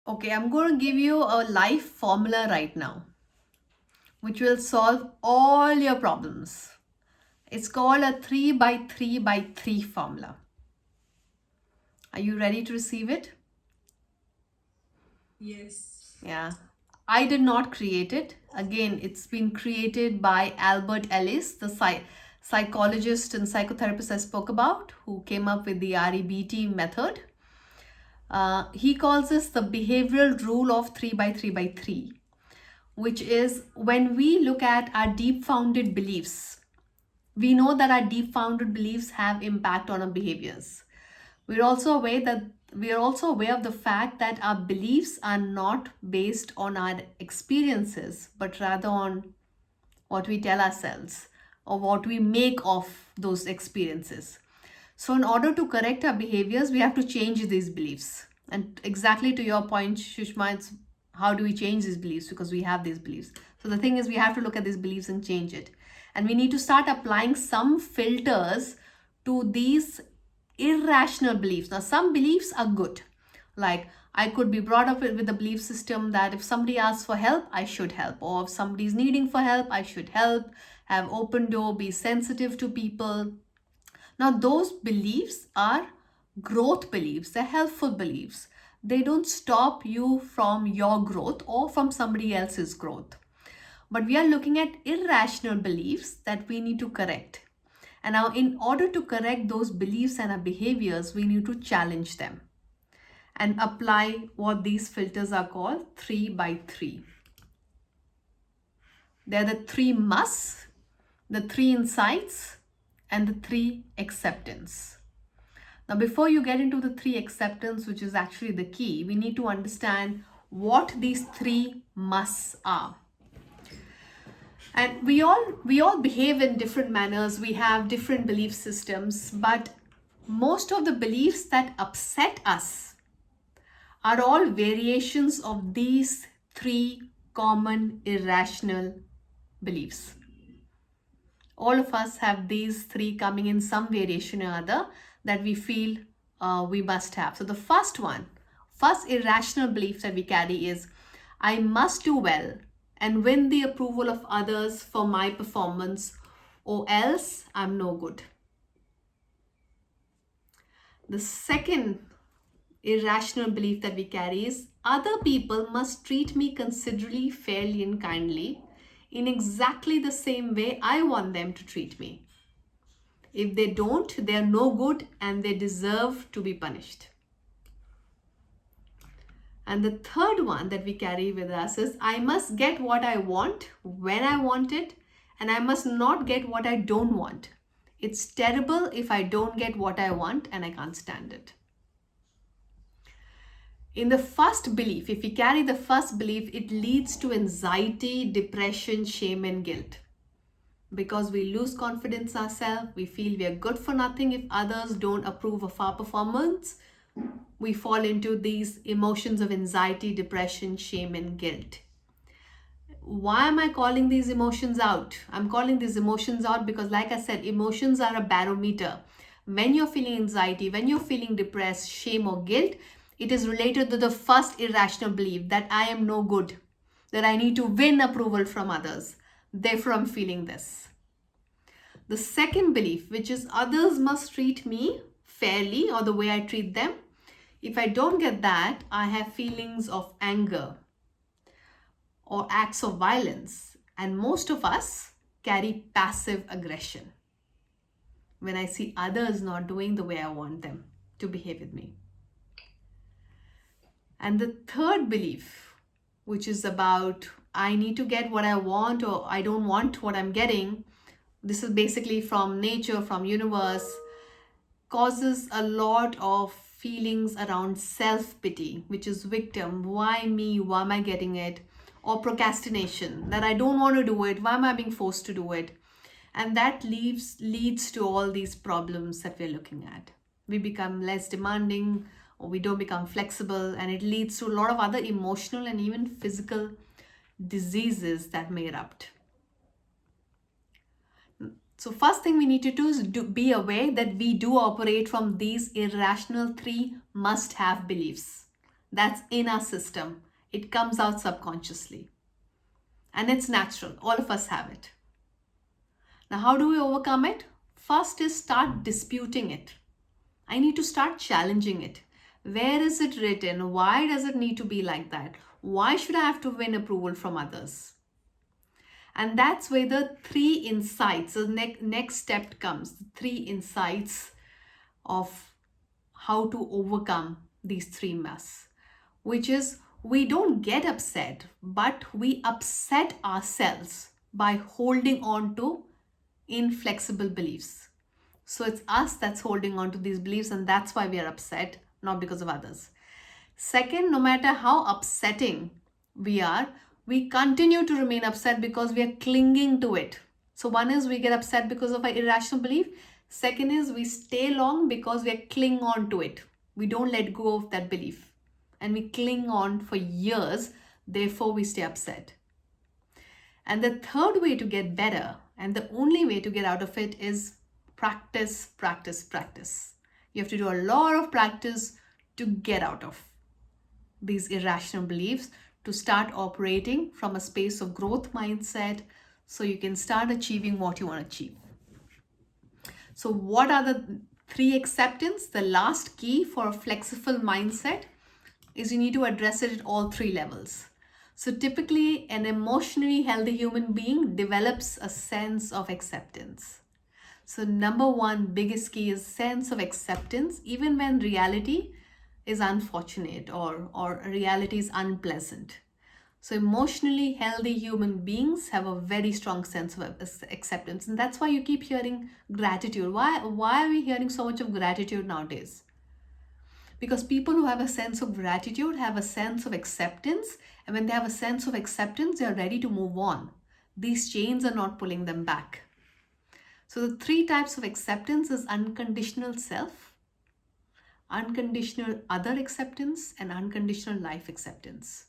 Okay, I'm going to give you a life formula right now, which will solve all your problems. It's called a 3 by 3 by 3 formula. Are you ready to receive it? Yes. Yeah. I did not create it. Again, it's been created by Albert Ellis, the psychologist and psychotherapist I spoke about, who came up with the REBT method. He calls this the behavioral rule of 3 by 3 by 3, which is when we look at our deep founded beliefs, we know that our deep founded beliefs have impact on our behaviors. We're also aware that we are also aware of the fact that our beliefs are not based on our experiences, but rather on what we tell ourselves or what we make of those experiences. So, in order to correct our behaviors, we have to change these beliefs. And exactly to your point, Shushma, it's how do we change these beliefs? Because we have these beliefs. So, the thing is, we have to look at these beliefs and change it. And we need to start applying some filters to these irrational beliefs. Now, some beliefs are good. Like, I could be brought up with the belief system that if somebody asks for help, I should help. Or if somebody's needing for help, I should help. Have open door, be sensitive to people. Now, those beliefs are growth beliefs, they're helpful beliefs. They don't stop you from your growth or from somebody else's growth. But we are looking at irrational beliefs that we need to correct. And now, in order to correct those beliefs and our behaviors, we need to challenge them and apply what these filters are called 3 by 3. They're the 3 musts, the 3 insights, and the 3 acceptance. Now, before you get into the 3 acceptance, which is actually the key, we need to understand what these 3 musts are. And we all behave in different manners. We have different belief systems, but most of the beliefs that upset us are all variations of these 3 common irrational beliefs. All of us have these 3 coming in some variation or other that we feel we must have. So the first irrational belief that we carry is, I must do well and win the approval of others for my performance, or else I'm no good. The second irrational belief that we carry is, other people must treat me considerably, fairly, and kindly in exactly the same way I want them to treat me. If they don't, they are no good and they deserve to be punished. And the third one that we carry with us is, I must get what I want when I want it, and I must not get what I don't want. It's terrible if I don't get what I want and I can't stand it. In the first belief, if we carry the first belief, it leads to anxiety, depression, shame, and guilt. Because we lose confidence in ourselves, we feel we are good for nothing if others don't approve of our performance. We fall into these emotions of anxiety, depression, shame, and guilt. Why am I calling these emotions out? I'm calling these emotions out because, like I said, emotions are a barometer. When you're feeling anxiety, when you're feeling depressed, shame, or guilt, it is related to the first irrational belief that I am no good, that I need to win approval from others. Therefore, I'm feeling this. The second belief, which is others must treat me fairly or the way I treat them. If I don't get that, I have feelings of anger or acts of violence. And most of us carry passive aggression when I see others not doing the way I want them to behave with me. And the third belief, which is about I need to get what I want or I don't want what I'm getting, this is basically from nature, from universe, causes a lot of feelings around self-pity, which is victim, why me, why am I getting it? Or procrastination, that I don't want to do it, why am I being forced to do it? And that leads to all these problems that we're looking at. We become less demanding, or we don't become flexible, and it leads to a lot of other emotional and even physical diseases that may erupt. So first thing we need to do is be aware that we do operate from these irrational 3 must-have beliefs. That's in our system. It comes out subconsciously. And it's natural. All of us have it. Now, how do we overcome it? First is start disputing it. I need to start challenging it. Where is it written? Why does it need to be like that? Why should I have to win approval from others? And that's where the 3 insights, the next step comes, the 3 insights of how to overcome these 3 myths, which is we don't get upset, but we upset ourselves by holding on to inflexible beliefs. So it's us that's holding on to these beliefs, and that's why we are upset, not because of others. Second, no matter how upsetting we are, we continue to remain upset because we are clinging to it. So one is we get upset because of our irrational belief. Second is we stay long because we are clinging on to it. We don't let go of that belief and we cling on for years. Therefore, we stay upset. And the third way to get better, and the only way to get out of it, is practice, practice, practice. You have to do a lot of practice to get out of these irrational beliefs, to start operating from a space of growth mindset so you can start achieving what you want to achieve. So what are the 3 acceptance? The last key for a flexible mindset is you need to address it at all 3 levels. So typically an emotionally healthy human being develops a sense of acceptance. So number 1 biggest key is sense of acceptance, even when reality is unfortunate or reality is unpleasant. So emotionally healthy human beings have a very strong sense of acceptance. And that's why you keep hearing gratitude. Why are we hearing so much of gratitude nowadays? Because people who have a sense of gratitude have a sense of acceptance. And when they have a sense of acceptance, they are ready to move on. These chains are not pulling them back. So the 3 types of acceptance is unconditional self, unconditional other acceptance, and unconditional life acceptance.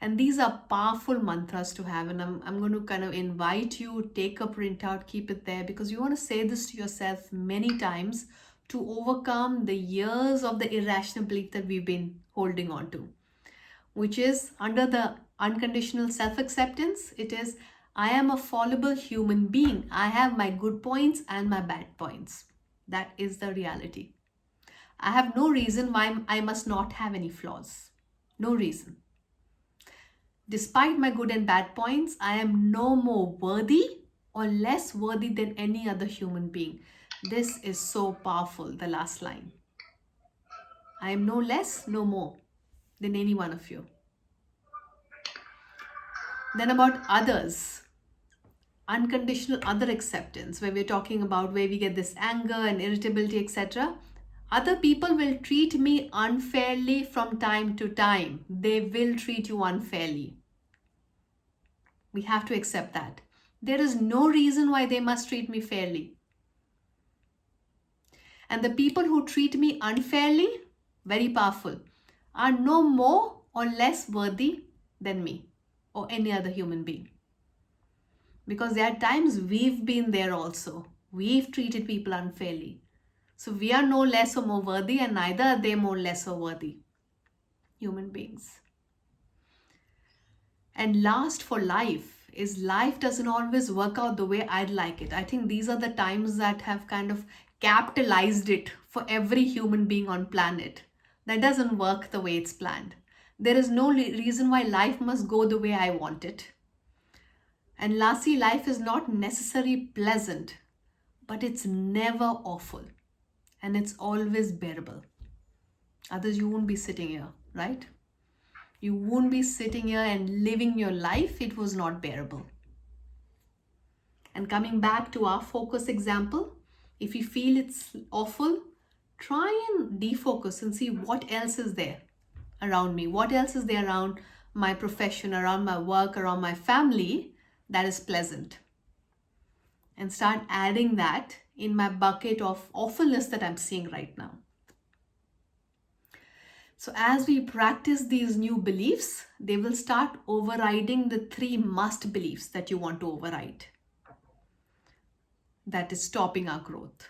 And these are powerful mantras to have. And I'm going to kind of invite you, take a printout, keep it there, because you want to say this to yourself many times to overcome the years of the irrational belief that we've been holding on to, which is under the unconditional self-acceptance. It is, I am a fallible human being. I have my good points and my bad points. That is the reality. I have no reason why I must not have any flaws. No reason. Despite my good and bad points, I am no more worthy or less worthy than any other human being. This is so powerful, the last line. I am no less, no more than any one of you. Then about others, unconditional other acceptance, where we're talking about where we get this anger and irritability, etc. Other people will treat me unfairly from time to time. They will treat you unfairly. We have to accept that. There is no reason why they must treat me fairly. And the people who treat me unfairly, very powerful, are no more or less worthy than me or any other human being. Because there are times we've been there also. We've treated people unfairly. So we are no less or more worthy, and neither are they more less or worthy human beings. And last, for life, is life doesn't always work out the way I'd like it. I think these are the times that have kind of capitalized it for every human being on planet. That doesn't work the way it's planned. There is no reason why life must go the way I want it. And lastly, life is not necessarily pleasant, but it's never awful. And it's always bearable. Others, you won't be sitting here, right? You won't be sitting here and living your life. It was not bearable. And coming back to our focus example, if you feel it's awful, try and defocus and see what else is there around me. What else is there around my profession, around my work, around my family that is pleasant. And start adding that in my bucket of awfulness that I'm seeing right now. So as we practice these new beliefs, they will start overriding the 3 must beliefs that you want to override. That is stopping our growth.